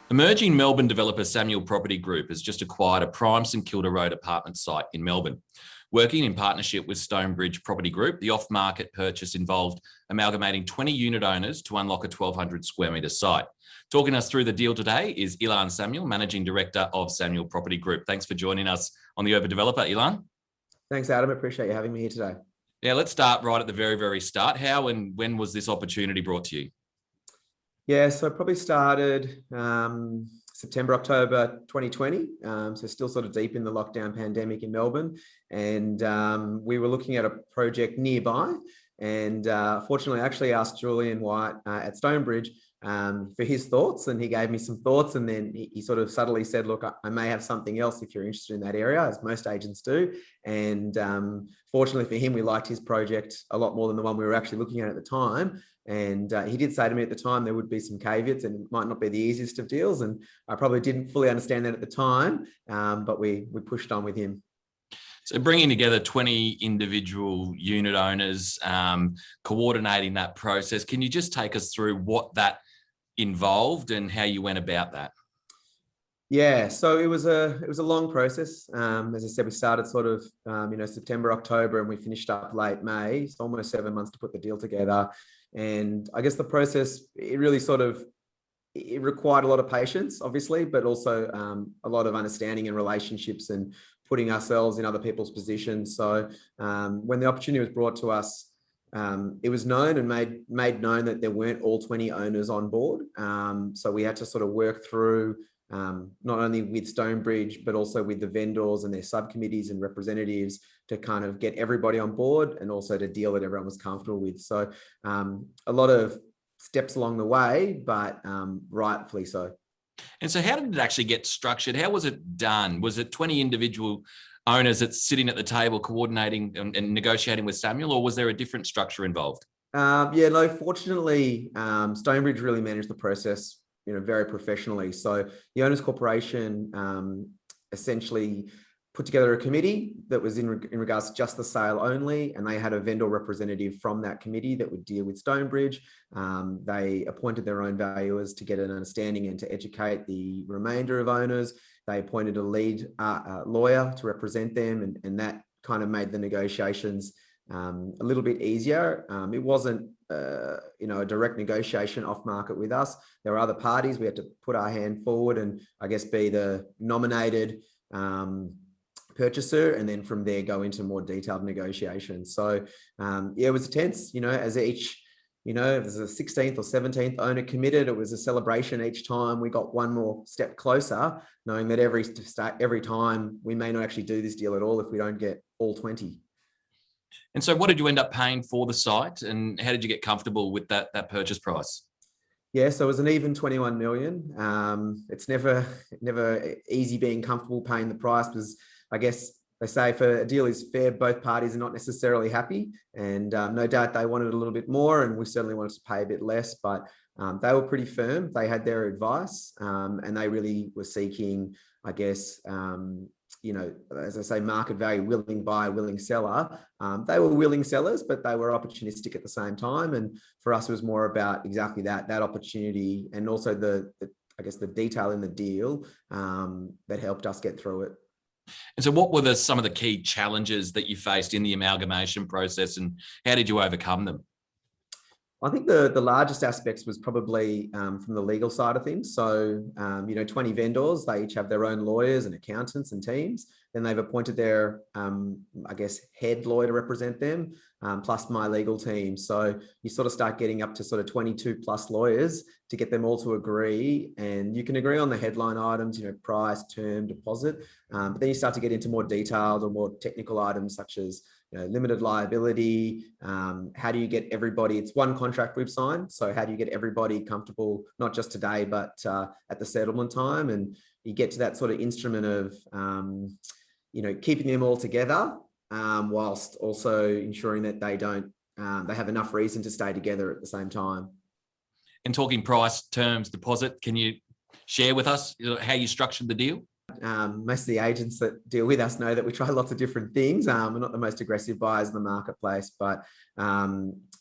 Emerging Melbourne developer Samuel Property Group has just acquired a prime St Kilda Road apartment site in Melbourne. Working in partnership with Stonebridge Property Group, the off-market purchase involved amalgamating 20 unit owners to unlock a 1,200 square metre site. Talking us through the deal today is Illan Samuel, Managing Director of Samuel Property Group. Thanks for joining us on the Overdeveloper, Illan. Thanks, Adam. I appreciate you having me here today. Yeah, let's start right at the very start. How and when was this opportunity brought to you? Yeah, so probably started September, October 2020. So still sort of deep in the lockdown pandemic in Melbourne. And we were looking at a project nearby. And fortunately, I actually asked Julian White at Stonebridge for his thoughts, and he gave me some thoughts. And then he sort of subtly said, look, I may have something else if you're interested in that area, as most agents do. And fortunately for him, we liked his project a lot more than the one we were actually looking at the time. And he did say to me at the time there would be some caveats and it might not be the easiest of deals. And I probably didn't fully understand that at the time, but we pushed on with him. So bringing together 20 individual unit owners, coordinating that process, can you just take us through what that involved and how you went about that? Yeah, so it was a long process. As I said, we started sort of September, October, and we finished up late May. It's almost 7 months to put the deal together. And I guess the process, it really it required a lot of patience, obviously, but also a lot of understanding and relationships and putting ourselves in other people's positions. So when the opportunity was brought to us, it was known and made known that there weren't all 20 owners on board. So we had to sort of work through not only with Stonebridge, but also with the vendors and their subcommittees and representatives to kind of get everybody on board and also to deal that everyone was comfortable with. So a lot of steps along the way, but rightfully so. And so how did it actually get structured? How was it done? Was it 20 individual owners that's sitting at the table coordinating and negotiating with Samuel, or was there a different structure involved? Yeah, no, fortunately, Stonebridge really managed the process very professionally. So the Owners Corporation essentially put together a committee that was in regards to just the sale only, and they had a vendor representative from that committee that would deal with Stonebridge. They appointed their own valuers to get an understanding and to educate the remainder of owners. They appointed a lead lawyer to represent them, and that kind of made the negotiations a little bit easier. It wasn't a direct negotiation off market with us. There were other parties. We had to put our hand forward and I guess be the nominated purchaser, and then from there go into more detailed negotiations. So yeah, it was tense, as each, if there's a 16th or 17th owner committed, it was a celebration each time we got one more step closer, knowing that every time we may not actually do this deal at all if we don't get all 20. And so what did you end up paying for the site, and how did you get comfortable with that purchase price? Yeah, so it was an even 21 million. It's never easy being comfortable paying the price, because I guess they say if a deal is fair, both parties are not necessarily happy. And no doubt they wanted a little bit more, and we certainly wanted to pay a bit less, but they were pretty firm. They had their advice, and they really were seeking, I guess, as I say, market value, willing buyer, willing seller. They were willing sellers, but they were opportunistic at the same time. And for us, it was more about exactly that opportunity, and also the detail in the deal that helped us get through it. And so what were some of the key challenges that you faced in the amalgamation process, and how did you overcome them? I think the largest aspects was probably from the legal side of things. So, 20 vendors, they each have their own lawyers and accountants and teams. Then they've appointed their, head lawyer to represent them, plus my legal team. So you sort of start getting up to sort of 22 plus lawyers to get them all to agree. And you can agree on the headline items, price, term, deposit. But then you start to get into more detailed or more technical items such as limited liability. How do you get everybody? It's one contract we've signed. So how do you get everybody comfortable, not just today, but at the settlement time? And you get to that sort of instrument of, keeping them all together, whilst also ensuring that they have enough reason to stay together at the same time. And talking price, terms, deposit, can you share with us how you structured the deal? most of the agents that deal with us know that we try lots of different things. We're not the most aggressive buyers in the marketplace, but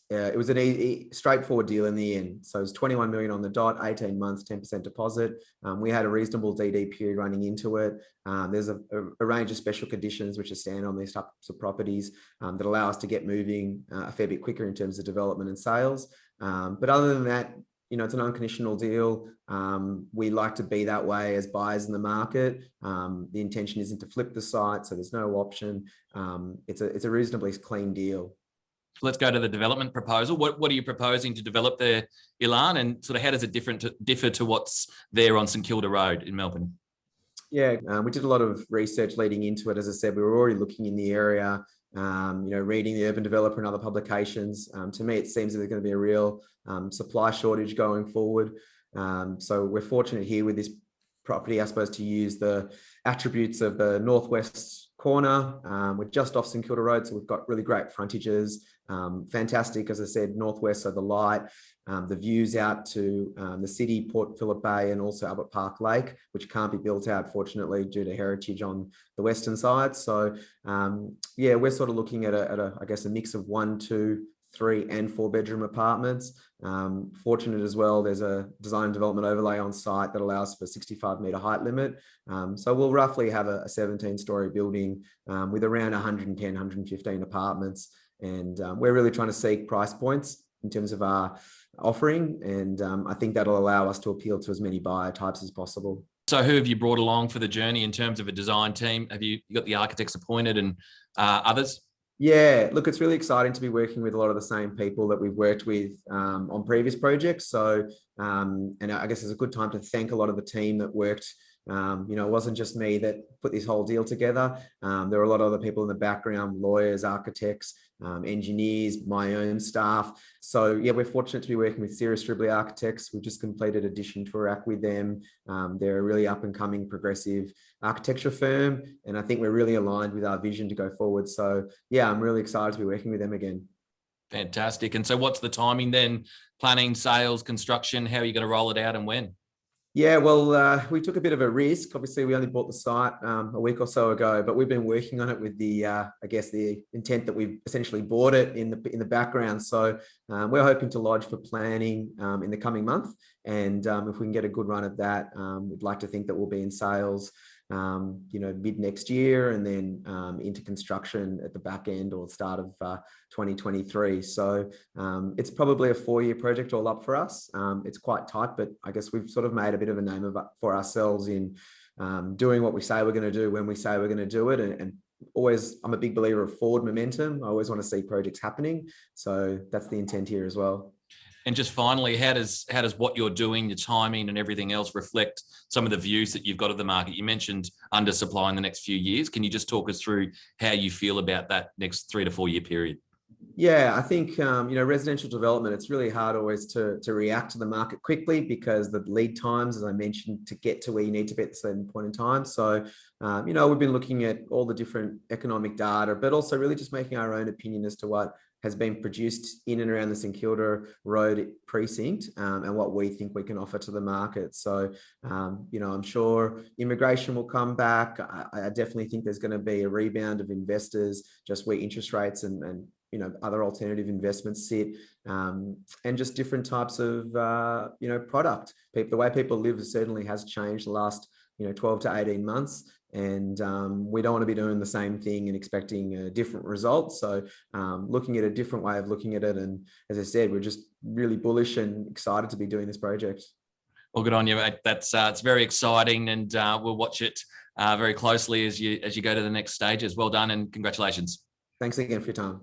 it was an straightforward deal in the end. So it was 21 million on the dot, 18 months, 10% deposit. We had a reasonable DD period running into it. There's a range of special conditions which are standard on these types of properties that allow us to get moving a fair bit quicker in terms of development and sales. But other than that, it's an unconditional deal. We like to be that way as buyers in the market. The intention isn't to flip the site, so there's no option. It's a reasonably clean deal. Let's go to the development proposal. What are you proposing to develop there, Illan, and sort of how does it differ to what's there on St Kilda Road in Melbourne? Yeah, we did a lot of research leading into it. As I said, we were already looking in the area, reading the Urban Developer and other publications. To me, it seems that there's going to be a real supply shortage going forward. So we're fortunate here with this property, I suppose, to use the attributes of the northwest corner. We're just off St Kilda Road, so we've got really great frontages. Fantastic, as I said, northwest, so the light, the views out to the city, Port Phillip Bay, and also Albert Park Lake, which can't be built out, fortunately, due to heritage on the western side. So yeah, we're sort of looking at I guess a mix of 1, 2, 3 and 4 bedroom apartments. Fortunate as well, there's a design development overlay on site that allows for 65-metre height limit. So we'll roughly have a 17-storey building with around 110, 115 apartments. And we're really trying to seek price points in terms of our offering. And I think that'll allow us to appeal to as many buyer types as possible. So who have you brought along for the journey in terms of a design team? Have you got the architects appointed and others? Yeah, look, it's really exciting to be working with a lot of the same people that we've worked with on previous projects. So, and I guess it's a good time to thank a lot of the team that worked. It wasn't just me that put this whole deal together. There were a lot of other people in the background, lawyers, architects, engineers, my own staff. So yeah, we're fortunate to be working with Sirius Stribley Architects. We've just completed a Addition Tour Act with them. They're a really up and coming progressive architecture firm. And I think we're really aligned with our vision to go forward. So yeah, I'm really excited to be working with them again. Fantastic. And so what's the timing then? Planning, sales, construction, how are you going to roll it out and when? Yeah, well, we took a bit of a risk. Obviously, we only bought the site a week or so ago, but we've been working on it with the, I guess, the intent that we've essentially bought it in the background. So we're hoping to lodge for planning in the coming month, and if we can get a good run at that, we'd like to think that we'll be in sales, mid next year, and then into construction at the back end or start of 2023. So it's probably a 4-year project all up for us. It's quite tight, but I guess we've sort of made a bit of a name for ourselves in doing what we say we're going to do when we say we're going to do it. And always, I'm a big believer of forward momentum. I always want to see projects happening. So that's the intent here as well. And just finally, how does what you're doing, your timing and everything else reflect some of the views that you've got of the market? You mentioned undersupply in the next few years. Can you just talk us through how you feel about that next 3 to 4 year period? Yeah, I think, residential development, it's really hard always to react to the market quickly because the lead times, as I mentioned, to get to where you need to be at a certain point in time. So, we've been looking at all the different economic data, but also really just making our own opinion as to what has been produced in and around the St Kilda Road precinct and what we think we can offer to the market. So, I'm sure immigration will come back. I definitely think there's going to be a rebound of investors just where interest rates and other alternative investments sit, and just different types of, product. The way people live certainly has changed the last, 12 to 18 months. And we don't want to be doing the same thing and expecting a different result. So looking at a different way of looking at it. And as I said, we're just really bullish and excited to be doing this project. Well, good on you, mate. That's it's very exciting, and we'll watch it very closely as you go to the next stages. Well done and congratulations. Thanks again for your time.